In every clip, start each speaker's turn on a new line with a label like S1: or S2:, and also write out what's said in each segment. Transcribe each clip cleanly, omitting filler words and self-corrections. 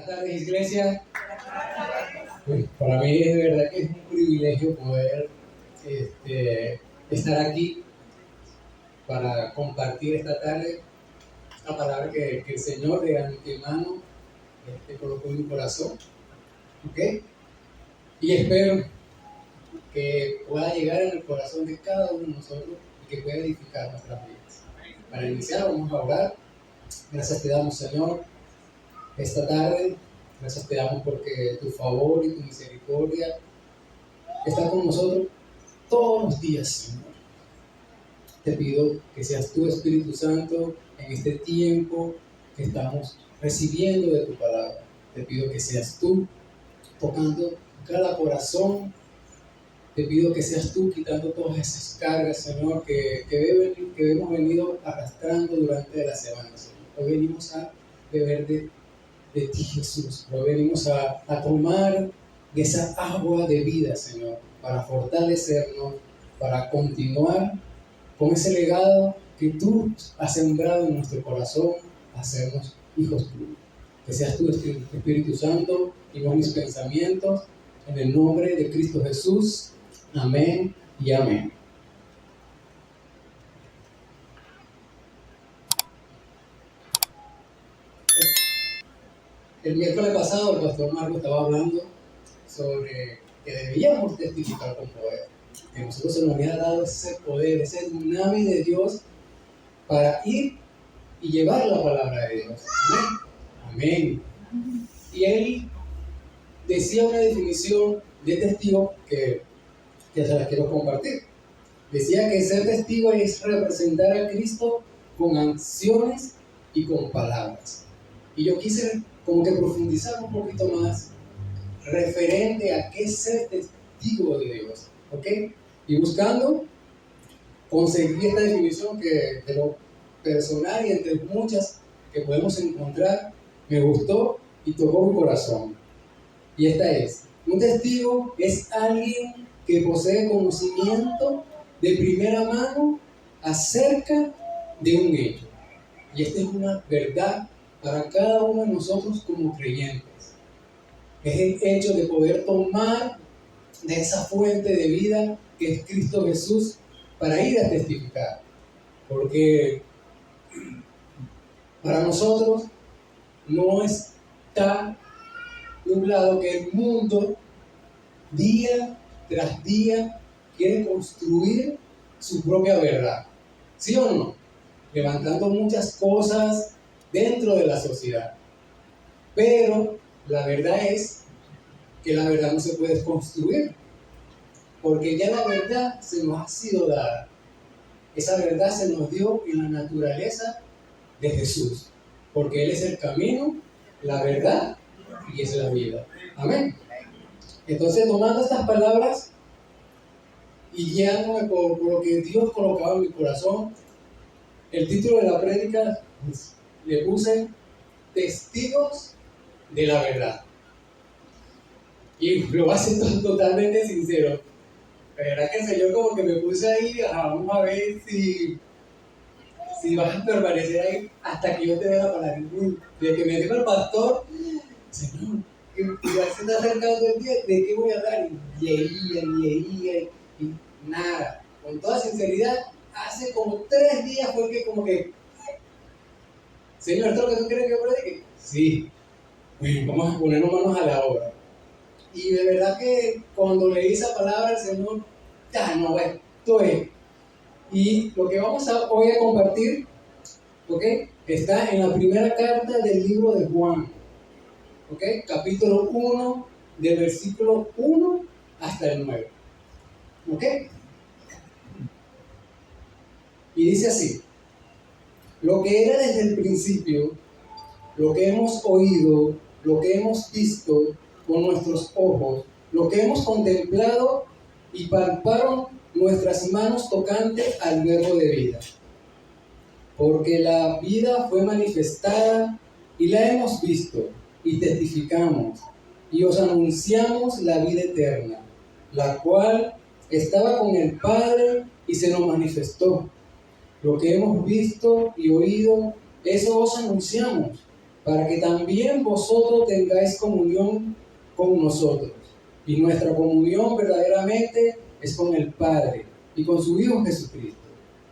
S1: Buenas tardes, iglesia. Para mí es de verdad que es un privilegio poder estar aquí para compartir esta tarde la palabra que el Señor de antemano colocó en mi corazón. ¿Ok? Y espero que pueda llegar en el corazón de cada uno de nosotros y que pueda edificar nuestras vidas. Para iniciar, vamos a orar. Gracias te damos, Señor, esta tarde. Gracias te damos porque tu favor y tu misericordia está con nosotros todos los días, Señor. Te pido que seas tú, Espíritu Santo, en este tiempo que estamos recibiendo de tu palabra. Te pido que seas tú tocando cada corazón. Te pido que seas tú quitando todas esas cargas, Señor, que hemos venido arrastrando durante la semana, Señor. Hoy venimos a beber de ti, Jesús. Hoy venimos a tomar de esa agua de vida, Señor, para fortalecernos, para continuar con ese legado que tú has sembrado en nuestro corazón, hacernos hijos tuyos. Que seas tú, Espíritu Santo, y no mis pensamientos, en el nombre de Cristo Jesús. Amén y amén. El miércoles pasado el pastor Marco estaba hablando sobre que debíamos testificar con poder, que a nosotros se nos había dado ese poder, ese tsunami de Dios para ir y llevar la palabra de Dios. Amén. Amén. Y él decía una definición de testigo que se la quiero compartir. Decía que ser testigo es representar a Cristo con acciones y con palabras. Y yo quise como que profundizar un poquito más referente a qué es ser testigo de Dios, ¿ok? Y buscando, conseguí esta definición que de lo personal y entre muchas que podemos encontrar, me gustó y tocó mi corazón. Y esta es: un testigo es alguien que posee conocimiento de primera mano acerca de un hecho. Y esta es una verdad para cada uno de nosotros como creyentes. Es el hecho de poder tomar de esa fuente de vida que es Cristo Jesús para ir a testificar. Porque para nosotros no está nublado que el mundo día tras día quiere construir su propia verdad. ¿Sí o no? Levantando muchas cosas dentro de la sociedad. Pero la verdad es que la verdad no se puede construir, porque ya la verdad se nos ha sido dada. Esa verdad se nos dio en la naturaleza de Jesús, porque Él es el camino, la verdad y es la vida. Amén. Entonces, tomando estas palabras y guiándome por lo que Dios colocaba en mi corazón, el título de la prédica le puse Testigos de la Verdad. Y lo voy a ser totalmente sincero. La verdad que el Señor como que me puse ahí, vamos a ver si vas a permanecer ahí hasta que yo te dé la palabra. De que me dijo el pastor, Señor, que ya se está acercando el día, ¿de qué voy a hablar? Y leía, y nada. Con toda sinceridad, hace como 3 días fue que como que, Señor, ¿esto es lo que tú quieres que yo predique? Sí. Bueno, vamos a ponernos manos a la obra. Y de verdad que cuando leí esa palabra, el Señor, no, esto es. Y lo que vamos hoy a compartir, ¿ok? Está en la primera carta del libro de Juan, ¿ok? Capítulo 1, del versículo 1 hasta el 9, ¿ok? Y dice así: lo que era desde el principio, lo que hemos oído, lo que hemos visto con nuestros ojos, lo que hemos contemplado y palparon nuestras manos tocantes al verbo de vida. Porque la vida fue manifestada y la hemos visto y testificamos y os anunciamos la vida eterna, la cual estaba con el Padre y se nos manifestó. Lo que hemos visto y oído, eso os anunciamos, para que también vosotros tengáis comunión con nosotros. Y nuestra comunión verdaderamente es con el Padre y con su Hijo Jesucristo.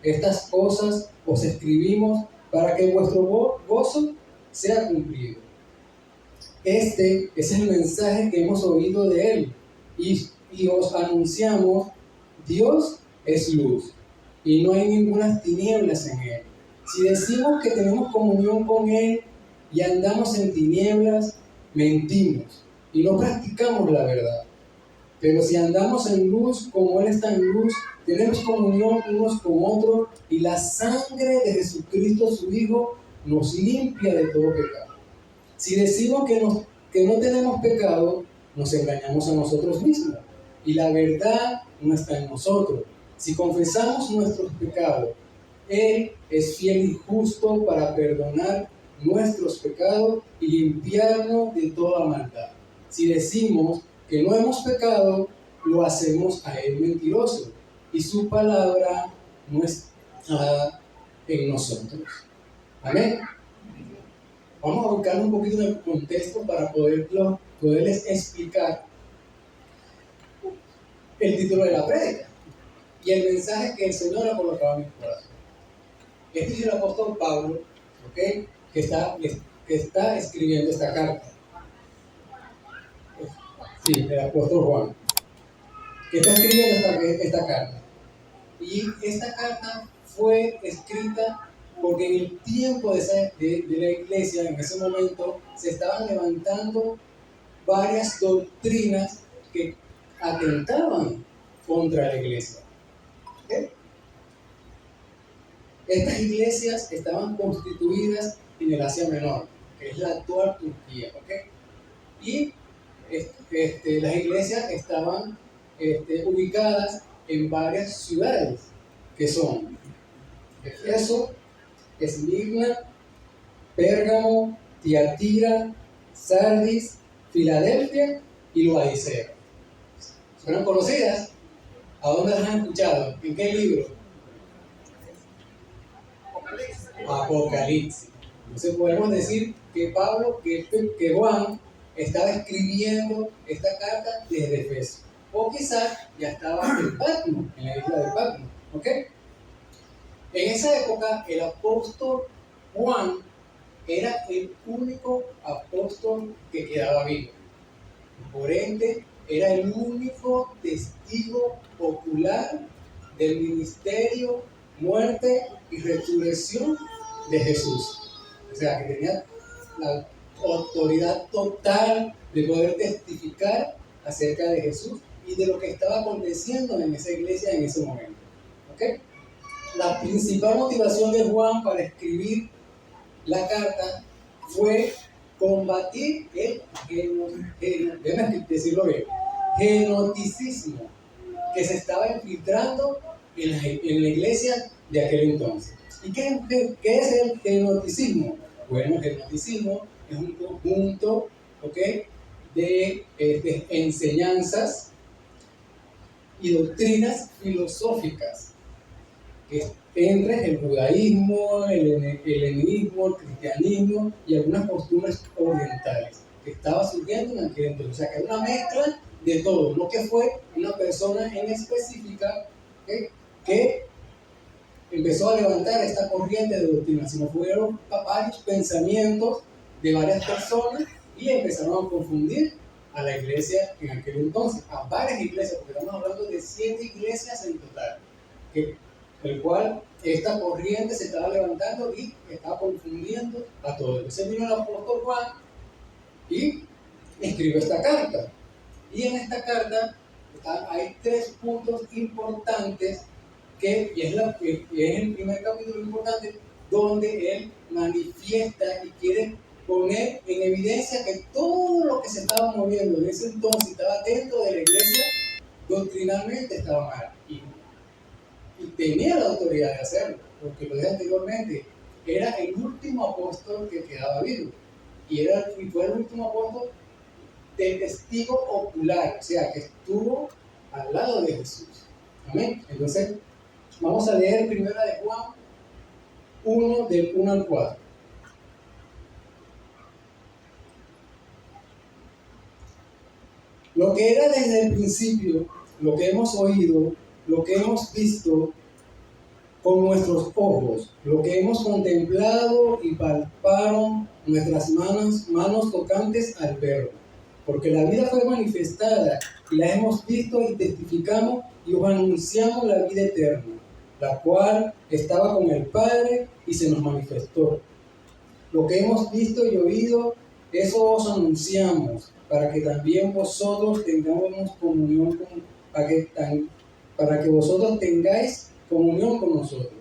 S1: Estas cosas os escribimos para que vuestro gozo sea cumplido. Este es el mensaje que hemos oído de Él y os anunciamos: Dios es luz y no hay ninguna tinieblas en Él. Si decimos que tenemos comunión con Él y andamos en tinieblas, mentimos y no practicamos la verdad. Pero si andamos en luz como Él está en luz, tenemos comunión unos con otros y la sangre de Jesucristo su Hijo nos limpia de todo pecado. Si decimos que no tenemos pecado, nos engañamos a nosotros mismos y la verdad no está en nosotros. Si confesamos nuestros pecados, Él es fiel y justo para perdonar nuestros pecados y limpiarnos de toda maldad. Si decimos que no hemos pecado, lo hacemos a Él mentiroso y su palabra no está en nosotros. Amén. Vamos a buscar un poquito de contexto para poderles explicar el título de la prédica y el mensaje que el Señor ha colocado en mi corazón. Este es el apóstol Pablo, ¿okay? que está escribiendo esta carta. Sí, el apóstol Juan, que está escribiendo esta carta. Y esta carta fue escrita porque en el tiempo de la iglesia, en ese momento, se estaban levantando varias doctrinas que atentaban contra la iglesia. ¿Okay? Estas iglesias estaban constituidas en el Asia Menor, que es la actual Turquía. ¿Okay? Y las iglesias estaban ubicadas en varias ciudades, que son Efeso, Esmirna, Pérgamo, Tiatira, Sardis, Filadelfia y Laodicea. ¿Suenan conocidas? ¿A dónde las han escuchado? ¿En qué libro? Apocalipsis. Entonces podemos decir que que Juan estaba escribiendo esta carta desde Efeso. O quizás ya estaba en Patmos, en la isla de Patmos. ¿Ok? En esa época el apóstol Juan era el único apóstol que quedaba vivo. Por ende, era el único testigo ocular del ministerio, muerte y resurrección de Jesús. O sea, que tenía la autoridad total de poder testificar acerca de Jesús y de lo que estaba aconteciendo en esa iglesia en ese momento. ¿Okay? La principal motivación de Juan para escribir la carta fue combatir el genoticismo que se estaba infiltrando en la iglesia de aquel entonces. ¿Y qué es el genoticismo? Bueno, el genoticismo es un conjunto, ¿okay?, de enseñanzas y doctrinas filosóficas que entre el judaísmo, el helenismo, el cristianismo y algunas costumbres orientales que estaba surgiendo en aquel entonces. O sea, que era una mezcla de todo, no que fue una persona en específica que empezó a levantar esta corriente de doctrina, sino fueron varios pensamientos de varias personas y empezaron a confundir a la iglesia en aquel entonces, a varias iglesias, porque estamos hablando de 7 iglesias en total, el cual esta corriente se estaba levantando y estaba confundiendo a todos. Entonces vino el apóstol Juan y escribió esta carta. Y en esta carta hay 3 puntos importantes y es el primer capítulo importante donde él manifiesta y quiere poner en evidencia que todo lo que se estaba moviendo en ese entonces estaba dentro de la iglesia doctrinalmente estaba mal y tenía la autoridad de hacerlo, porque lo dije anteriormente, era el último apóstol que quedaba vivo y fue el último apóstol de testigo ocular, o sea que estuvo al lado de Jesús. Amén. Entonces vamos a leer primera de Juan 1 del 1 al 4. Lo que era desde el principio, lo que hemos oído, lo que hemos visto con nuestros ojos, lo que hemos contemplado y palparon nuestras manos tocantes al verlo. Porque la vida fue manifestada y la hemos visto y testificamos y os anunciamos la vida eterna, la cual estaba con el Padre y se nos manifestó. Lo que hemos visto y oído, eso os anunciamos, para que también vosotros tengamos comunión para que vosotros tengáis comunión con nosotros.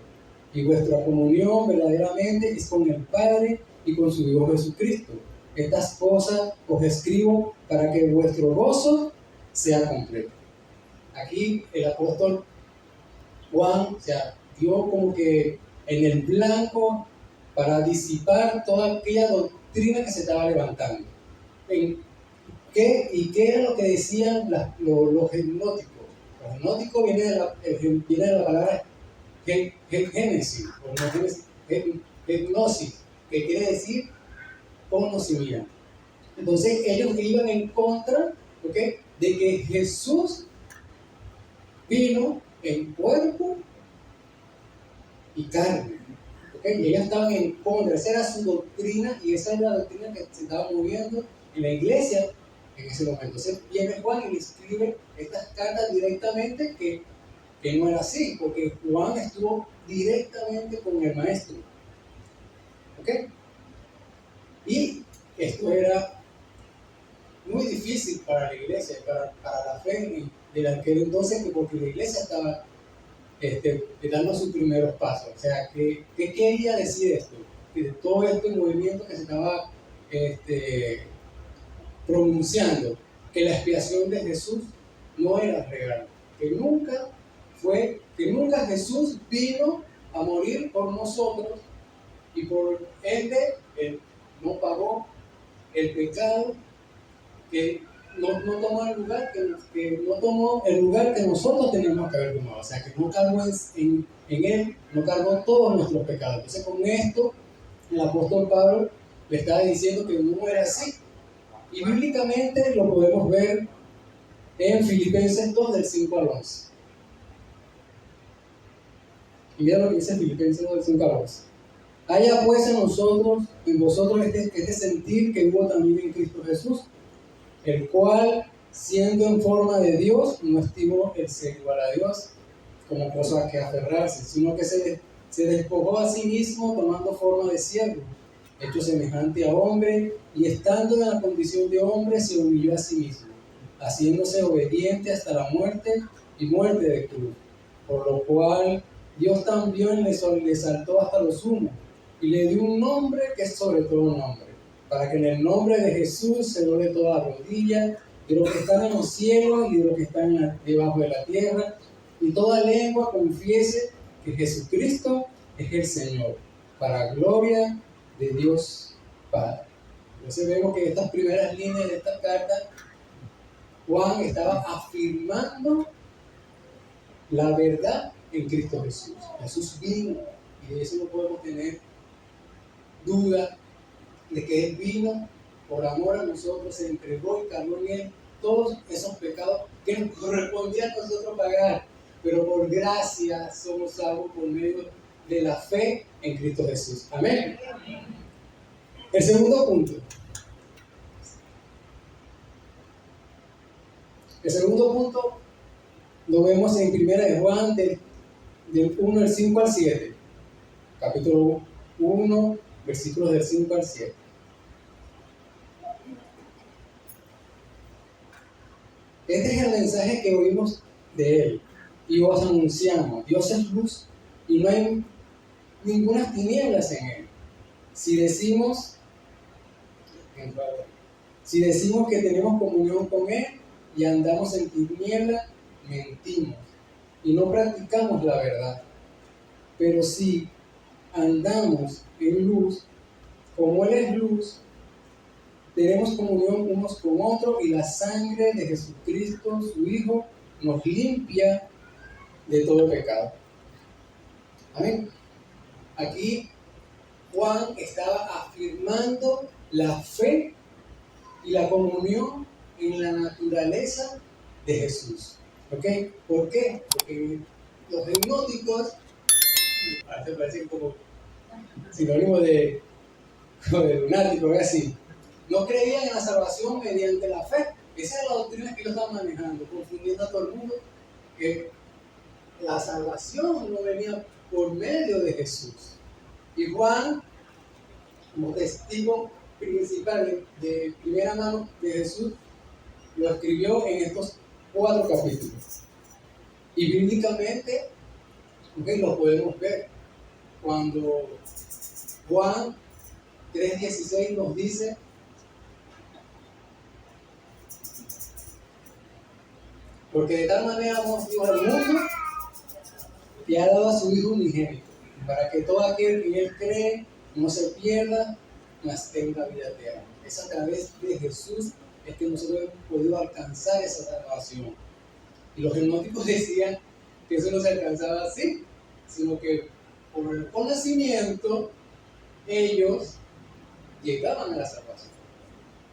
S1: Y vuestra comunión verdaderamente es con el Padre y con su Hijo Jesucristo. Estas cosas os escribo para que vuestro gozo sea completo. Aquí el apóstol Juan, dio como que en el blanco para disipar toda aquella doctrina que se estaba levantando. ¿Qué era lo que decían los gnósticos? Los gnósticos viene de la palabra génesis, gnosis, que quiere decir conocimiento. Entonces ellos iban en contra, ¿okay?, de que Jesús vino en cuerpo y carne. ¿Okay? Y ellos estaban en contra, esa era su doctrina y esa era la doctrina que se estaba moviendo en la iglesia en ese momento. Entonces viene Juan y le escribe estas cartas directamente que no era así, porque Juan estuvo directamente con el maestro. ¿Ok? Y esto era muy difícil para la iglesia, para la fe de aquel entonces, porque la iglesia estaba dando sus primeros pasos. O sea, ¿qué quería decir esto? Que de todo este movimiento que se estaba pronunciando, que la expiación de Jesús no era real, que nunca Jesús vino a morir por nosotros y por ende él no pagó el pecado, que no tomó el lugar que no tomó el lugar que nosotros teníamos que haber tomado. O sea, que no cargó en él, no cargó todos nuestros pecados. Entonces, con esto, el apóstol Pablo le estaba diciendo que no era así. Y bíblicamente lo podemos ver en Filipenses 2, del 5 al 11. Y mira lo que dice Filipenses 2, del 5 al 11. Haya pues en vosotros este sentir que hubo también en Cristo Jesús, el cual, siendo en forma de Dios, no estimó el ser igual a Dios como cosa a que aferrarse, sino que se despojó a sí mismo tomando forma de siervo, hecho semejante a hombre, y estando en la condición de hombre se humilló a sí mismo, haciéndose obediente hasta la muerte y muerte de cruz, por lo cual Dios también le exaltó hasta lo sumo y le dio un nombre que es sobre todo nombre, para que en el nombre de Jesús se doble toda rodilla, de los que están en los cielos y de los que están debajo de la tierra, y toda lengua confiese que Jesucristo es el Señor, para gloria de Dios Padre. Entonces vemos que en estas primeras líneas de esta carta, Juan estaba afirmando la verdad en Cristo Jesús. Jesús vino, y de eso no podemos tener duda, de que Él vino por amor a nosotros, se entregó y cargó en Él todos esos pecados que nos correspondía a nosotros pagar, pero por gracia somos salvos por medio de la fe en Cristo Jesús. Amén. El segundo punto. El segundo punto lo vemos en 1 de Juan del 1 del 5 al 7. Capítulo 1, versículos del 5 al 7. Este es el mensaje que oímos de Él y os anunciamos. Dios es luz y no hay ninguna tinieblas en Él. Si decimos que tenemos comunión con Él y andamos en tinieblas, mentimos y no practicamos la verdad. Pero si andamos en luz, como Él es luz, tenemos comunión unos con otros y la sangre de Jesucristo, su Hijo, nos limpia de todo pecado. Amén. Aquí Juan estaba afirmando la fe y la comunión en la naturaleza de Jesús. ¿Ok? ¿Por qué? Porque los gnósticos, parecen como sinónimo de lunático, es así, no creían en la salvación mediante la fe. Esa es la doctrina que ellos estaban manejando, confundiendo a todo el mundo, que la salvación no venía por medio de Jesús. Y Juan, como testigo principal de primera mano de Jesús, lo escribió en estos 4 capítulos. Y bíblicamente, lo podemos ver cuando Juan 3:16 nos dice: porque de tal manera amó Dios al mundo que ha dado a su Hijo unigénito, para que todo aquel que en Él cree no se pierda, mas tenga vida eterna. Es a través de Jesús es que nosotros hemos podido alcanzar esa salvación. Y los gnósticos decían que eso no se alcanzaba así, sino que por el conocimiento ellos llegaban a la salvación.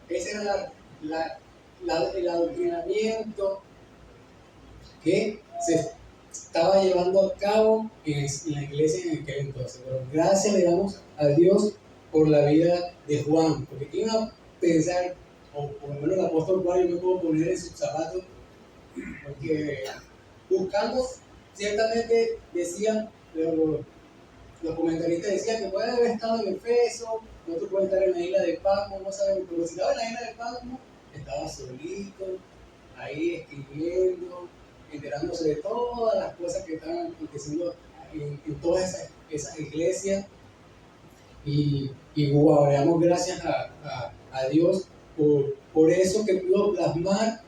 S1: Ese era el adoctrinamiento que se estaba llevando a cabo en la iglesia en aquel entonces. Pero gracias le damos a Dios por la vida de Juan, porque quién iba a pensar, o por lo menos el apóstol Juan, yo me puedo poner en sus zapatos, porque buscando, ciertamente decían, los comentaristas decían que puede haber estado en Efeso, otro puede estar en la isla de Patmos, no sabemos, pero si estaba en la isla de Patmos, estaba solito, ahí escribiendo, enterándose de todas las cosas que estaban aconteciendo en todas esas iglesias. Y wow, le damos gracias a Dios por eso que pudo plasmar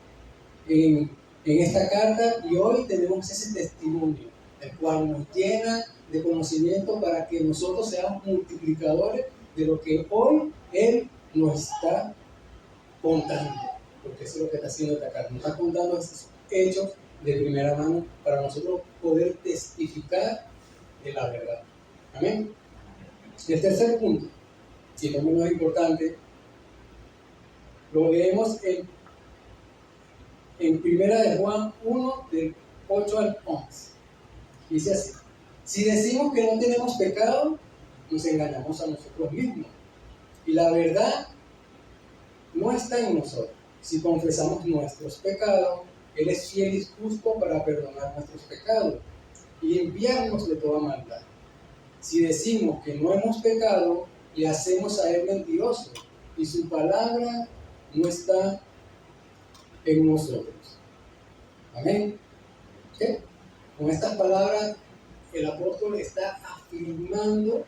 S1: en esta carta, y hoy tenemos ese testimonio, el cual nos llena de conocimiento para que nosotros seamos multiplicadores de lo que hoy Él nos está contando, porque eso es lo que está haciendo esta carta, nos está contando esos hechos de primera mano para nosotros poder testificar de la verdad. Amén. El tercer punto, y también no es importante, lo leemos en primera de Juan 1, del 8 al 11. Dice así: si decimos que no tenemos pecado, nos engañamos a nosotros mismos, y la verdad no está en nosotros. Si confesamos nuestros pecados, Él es fiel y justo para perdonar nuestros pecados y limpiarnos de toda maldad. Si decimos que no hemos pecado, le hacemos a Él mentiroso, y su palabra no está en nosotros. Amén. ¿Okay? Con estas palabras, el apóstol está afirmando,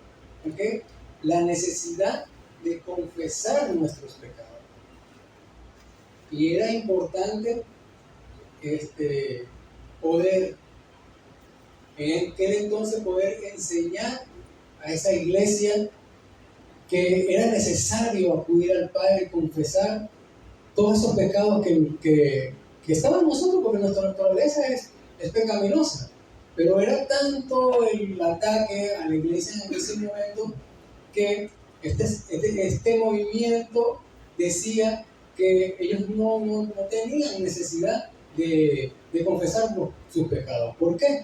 S1: ¿okay?, la necesidad de confesar nuestros pecados. Y era importante poder, en aquel entonces, poder enseñar a esa iglesia que era necesario acudir al Padre y confesar todos esos pecados que estaban en nosotros, porque nuestra naturaleza es pecaminosa. Pero era tanto el ataque a la iglesia en ese momento que este movimiento decía que ellos no tenían necesidad de confesar sus pecados. ¿Por qué?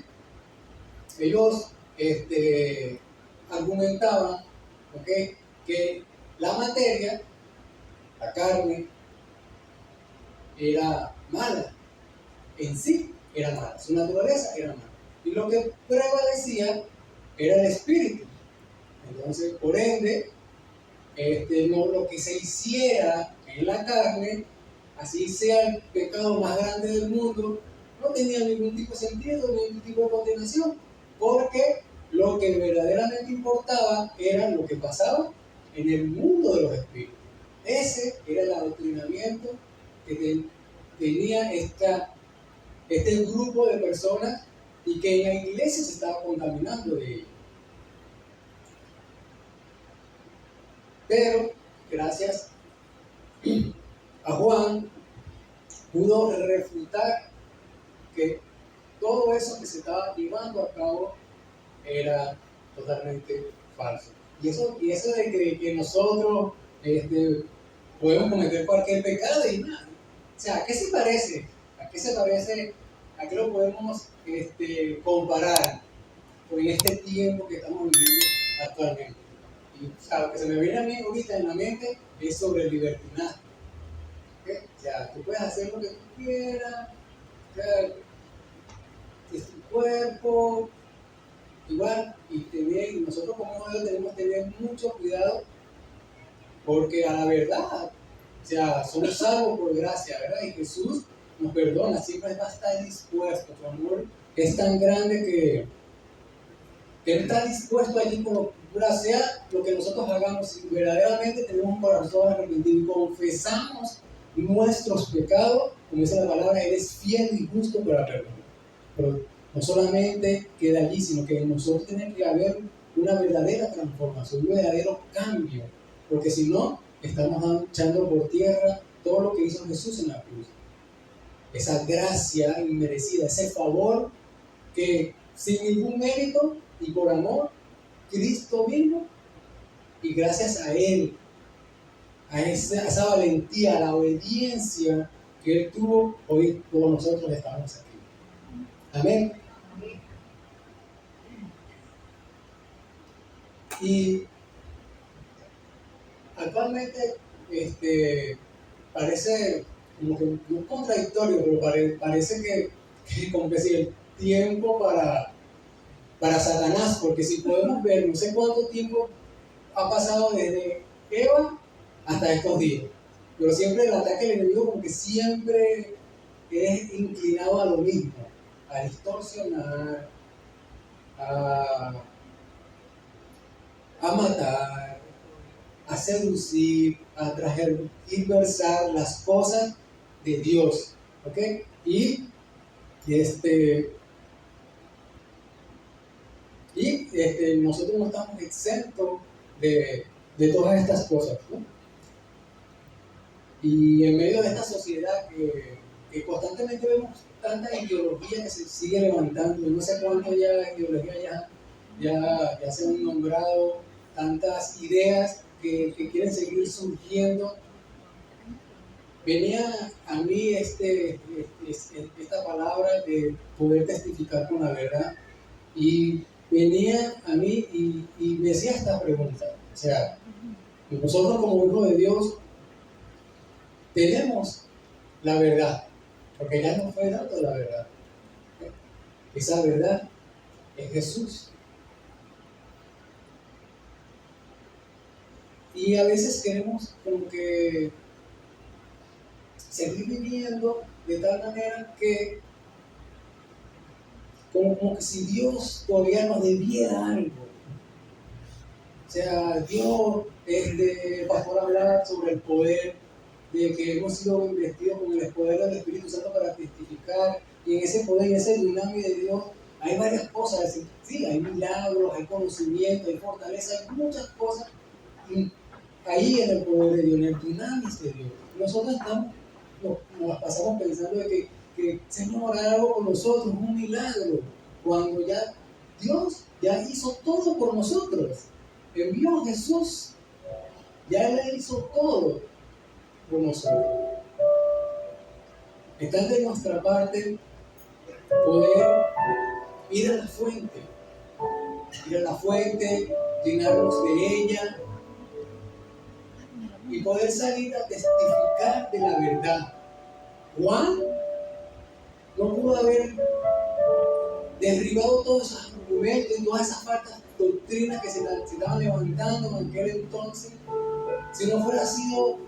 S1: Ellos argumentaban, ¿okay?, que la materia, la carne, era mala, en sí era mala, su naturaleza era mala. Y lo que prevalecía era el espíritu. Entonces, por ende, lo que se hiciera en la carne, así sea el pecado más grande del mundo, no tenía ningún tipo de sentido, ningún tipo de condenación, porque lo que verdaderamente importaba era lo que pasaba en el mundo de los espíritus. Ese era el adoctrinamiento que tenía este grupo de personas, y que en la iglesia se estaba contaminando de ello. Pero gracias a Juan pudo refutar que todo eso que se estaba llevando a cabo era totalmente falso. Y eso de que nosotros podemos cometer cualquier pecado y nada. O sea, ¿a qué se parece? ¿A qué se parece? ¿A qué lo podemos comparar con este tiempo que estamos viviendo actualmente? Y, o sea, lo que se me viene a mí ahorita en la mente es sobre el libertinaje. ¿Okay? O sea, tú puedes hacer lo que tú quieras, o sea, es tu cuerpo, igual, y nosotros como Dios tenemos que tener mucho cuidado porque a la verdad, o sea, somos salvos por gracia, ¿verdad? Y Jesús nos perdona, siempre va a estar dispuesto. Su amor es tan grande que Él está dispuesto allí con sea lo que nosotros hagamos, si verdaderamente tenemos un corazón arrepentido y confesamos nuestros pecados, como dice la palabra, Él es fiel y justo para perdonar. Pero no solamente queda allí, sino que en nosotros tiene que haber una verdadera transformación, un verdadero cambio, porque si no, estamos echando por tierra todo lo que hizo Jesús en la cruz. Esa gracia inmerecida, ese favor que sin ningún mérito y por amor, Cristo vino y gracias a Él, a esa valentía, a la obediencia que Él tuvo, hoy todos nosotros estamos aquí. Amén. Y actualmente parece como que no contradictorio, pero parece que como que si el tiempo para Satanás, porque si podemos ver, no sé cuánto tiempo ha pasado desde Eva hasta estos días, pero siempre el ataque del enemigo como que siempre es inclinado a lo mismo, a distorsionar, a matar, a seducir, a transversar las cosas de Dios, ¿ok? Y nosotros no estamos exentos de todas estas cosas, ¿no? Y en medio de esta sociedad que constantemente vemos tanta ideología que se sigue levantando, no sé cuánto ya ideología ya se han nombrado, tantas ideas que quieren seguir surgiendo. Venía a mí esta palabra de poder testificar con la verdad y venía a mí y me hacía esta pregunta, o sea, nosotros como hijos de Dios tenemos la verdad, porque ya nos fue dado la verdad. Esa verdad es Jesús. Y a veces queremos como que seguir viviendo de tal manera que como que si Dios todavía nos debiera algo. O sea, Dios, el pastor hablaba sobre el poder, de que hemos sido investidos con el poder del Espíritu Santo para testificar, y en ese poder y ese dinámico de Dios hay varias cosas, sí, hay milagros, hay conocimiento, hay fortaleza, hay muchas cosas ahí en el poder de Dios, en el dinámico de Dios. Nosotros nos pasamos pensando de que Señor haga algo con nosotros, un milagro, cuando ya Dios ya hizo todo por nosotros. Envió a Jesús, ya Él hizo todo por nosotros. Está de nuestra parte poder ir a la fuente, llenarnos de ella y poder salir a testificar de la verdad. Juan no pudo haber derribado todos esos argumentos y todas esas falsas doctrinas que se estaban levantando en aquel entonces, si no fuera sido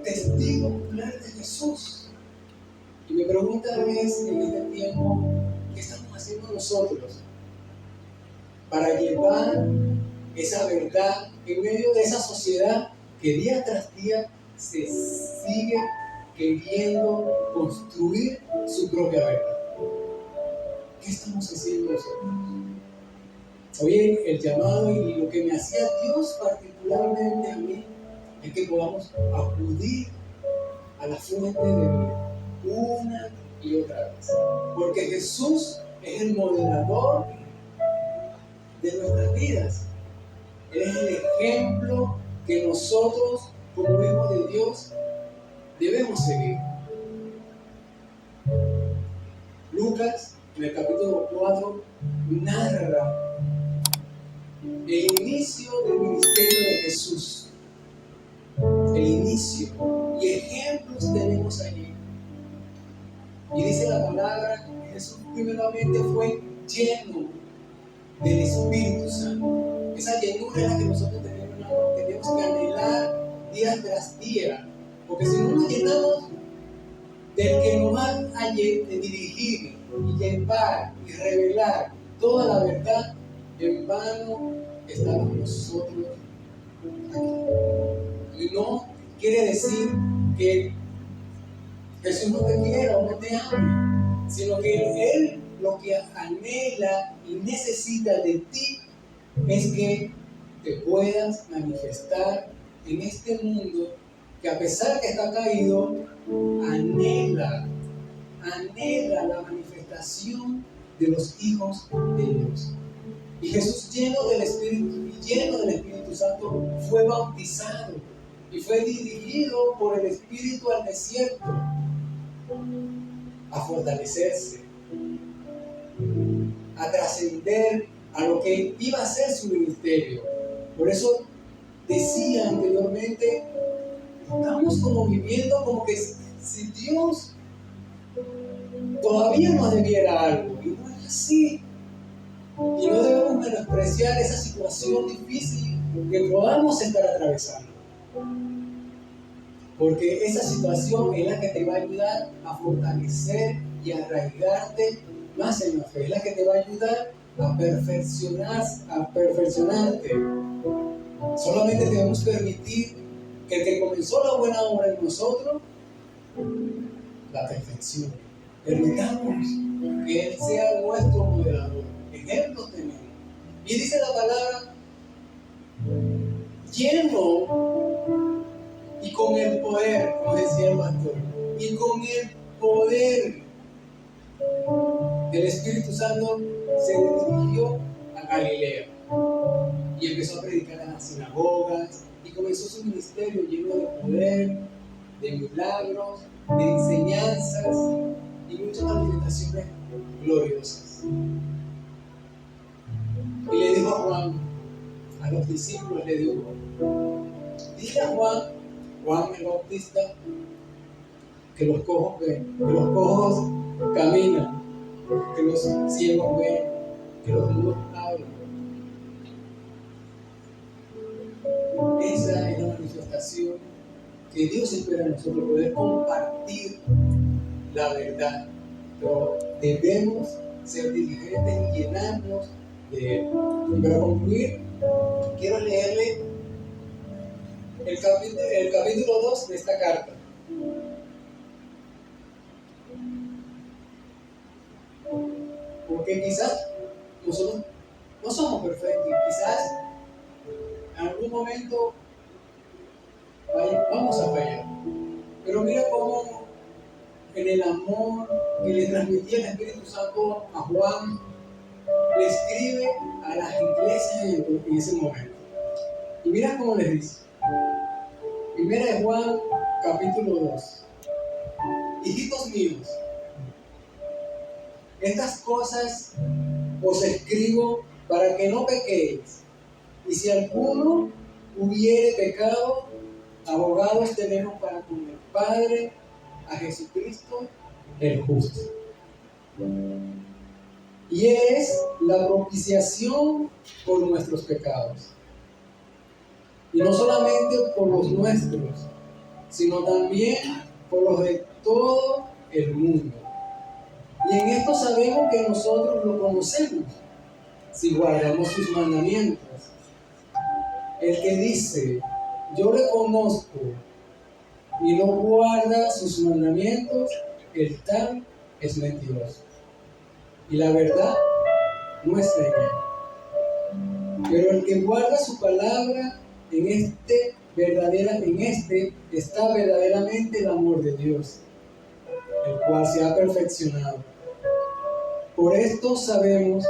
S1: testigo ocular de Jesús. Y mi pregunta es, en este tiempo, ¿qué estamos haciendo nosotros para llevar esa verdad en medio de esa sociedad que día tras día se sigue queriendo construir su propia verdad? ¿Qué estamos haciendo nosotros? Hoy el llamado y lo que me hacía Dios particularmente a mí es que podamos acudir a la fuente de vida una y otra vez, porque Jesús es el moderador de nuestras vidas. Él es el ejemplo que nosotros como hijos de Dios debemos seguir. Lucas, en el capítulo 4, narra el inicio del ministerio de Jesús. El inicio. Y ejemplos tenemos allí. Y dice la palabra que Jesús primeramente fue lleno del Espíritu Santo. Esa llenura es la que nosotros tenemos que anhelar día tras día. Porque si no nos llenamos del que nos va a dirigir y llevar y revelar toda la verdad, en vano estamos nosotros aquí. Y no quiere decir que Jesús no te quiera o no te ame, sino que Él lo que anhela y necesita de ti es que te puedas manifestar en este mundo que, a pesar que está caído, anhela la manifestación de los hijos de Dios. Y Jesús, lleno del Espíritu Santo, fue bautizado y fue dirigido por el Espíritu al desierto a fortalecerse, a trascender a lo que iba a ser su ministerio. Por eso decía anteriormente, estamos como viviendo como que si Dios todavía nos debiera algo, y no es así. Y no debemos menospreciar esa situación difícil que podamos estar atravesando, porque esa situación es la que te va a ayudar a fortalecer y a arraigarte más en la fe, es la que te va a ayudar a perfeccionarte. Solamente debemos permitir que el que comenzó la buena obra en nosotros la perfeccione. Permitamos que Él sea nuestro moderador. Ejemplos tenemos. Y dice la palabra, lleno y con el poder, como decía el pastor, y con el poder del Espíritu Santo, se dirigió a Galilea y empezó a predicar en las sinagogas y comenzó su ministerio lleno de poder, de milagros, de enseñanzas y muchas manifestaciones gloriosas. Y le dijo a Juan, a los discípulos le dijo, dile a Juan el Bautista, que los cojos ven, que los cojos caminan, que los ciegos ven, que los mudos hablan. Esa es la manifestación que Dios espera de nosotros, poder compartir la verdad. Pero debemos ser diligentes y llenarnos de Él. Y para concluir, quiero leerle el capítulo 2 de esta carta. Porque quizás nosotros no somos perfectos, quizás en algún momento vamos a fallar. Pero mira cómo en el amor que le transmitía el Espíritu Santo a Juan, le escribe a las iglesias en ese momento. Y mira cómo les dice. Primera de Juan, capítulo 2. Hijitos míos, estas cosas os escribo para que no pequéis. Y si alguno hubiere pecado, abogados tenemos para con el Padre, a Jesucristo, el justo. Y es la propiciación por nuestros pecados. Y no solamente por los nuestros, sino también por los de todo el mundo. Y en esto sabemos que nosotros lo conocemos, si guardamos sus mandamientos. El que dice, yo le conozco, y no guarda sus mandamientos, el tal es mentiroso. Y la verdad no está en él. Pero el que guarda su palabra, en este está verdaderamente el amor de Dios, el cual se ha perfeccionado. Por esto sabemos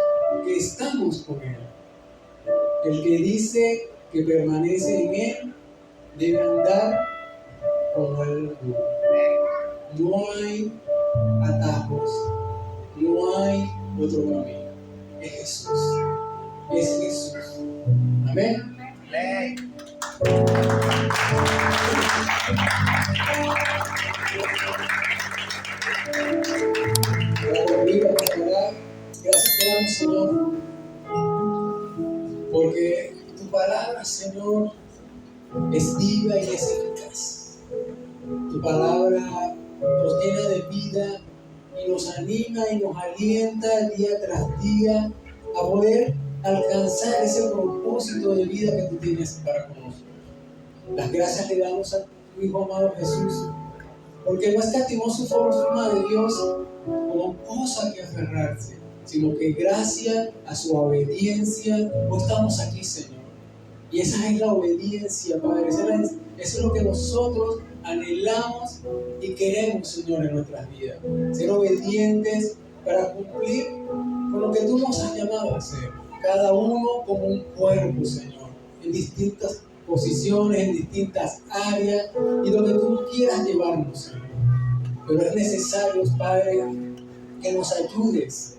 S1: que estamos con Él. El que dice que permanece en Él debe andar como Él. No hay atajos, no otro camino. Es Jesús. Es Jesús. Amén.
S2: Amén.
S1: Gracias te damos, Señor, porque tu palabra, Señor, es viva y es eficaz. Tu palabra nos llena de vida y nos anima y nos alienta día tras día a poder alcanzar ese propósito de vida que tú tienes para con nosotros. Las gracias le damos a tu Hijo amado Jesús, porque no escatimó su forma de Dios como cosa que aferrarse, sino que gracias a su obediencia no estamos aquí, Señor. Y esa es la obediencia, Padre. Eso es lo que nosotros anhelamos y queremos, Señor, en nuestras vidas. Ser obedientes para cumplir con lo que tú nos has llamado a hacer. Cada uno como un cuerpo, Señor, en distintas posiciones, en distintas áreas y donde tú quieras llevarnos, Señor. Pero es necesario, Padre, que nos ayudes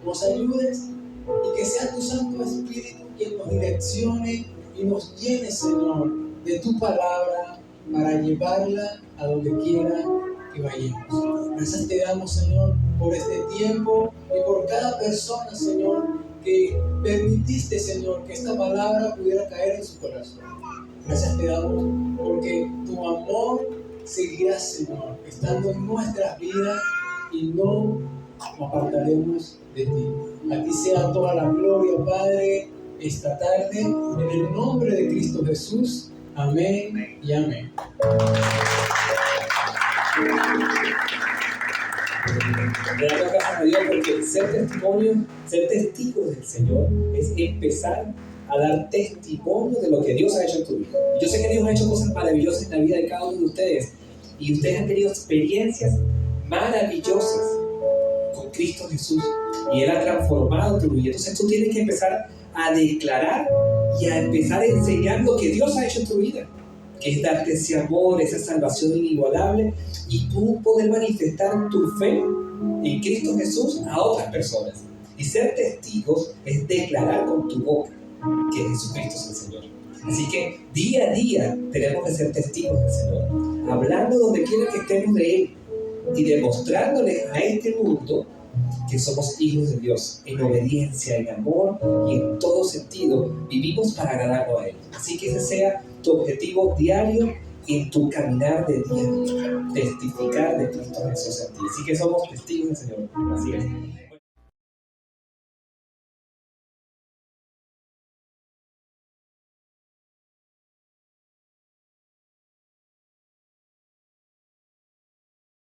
S1: y que sea tu Santo Espíritu quien nos direccione y nos llene, Señor, de tu palabra para llevarla a donde quiera que vayamos. Gracias te damos, Señor, por este tiempo y por cada persona, Señor, que permitiste, Señor, que esta palabra pudiera caer en su corazón. Gracias te damos porque tu amor seguirá, Señor, estando en nuestras vidas y no nos apartaremos de ti. A ti sea toda la gloria, Padre, esta tarde, en el nombre de Cristo Jesús. Amén y amén.
S2: Le damos gracias a Dios porque ser testigos del Señor es empezar a dar testimonio de lo que Dios ha hecho en tu vida. Yo sé que Dios ha hecho cosas maravillosas en la vida de cada uno de ustedes y ustedes han tenido experiencias maravillosas con Cristo Jesús y Él ha transformado tu vida. Entonces tú tienes que empezar a declarar y a empezar a enseñar lo que Dios ha hecho en tu vida, que es darte ese amor, esa salvación inigualable y tú poder manifestar tu fe en Cristo Jesús a otras personas. Y ser testigos es declarar con tu boca que Jesucristo es el Señor. Así que día a día tenemos que ser testigos del Señor, hablando donde quiera que estemos de Él y demostrándoles a este mundo que somos hijos de Dios, en obediencia, en amor y en todo sentido vivimos para agradarlo a Él. Así que ese sea tu objetivo diario en tu caminar de día a día, testificar de Cristo Jesús en ti. Así que somos testigos del Señor. Así es.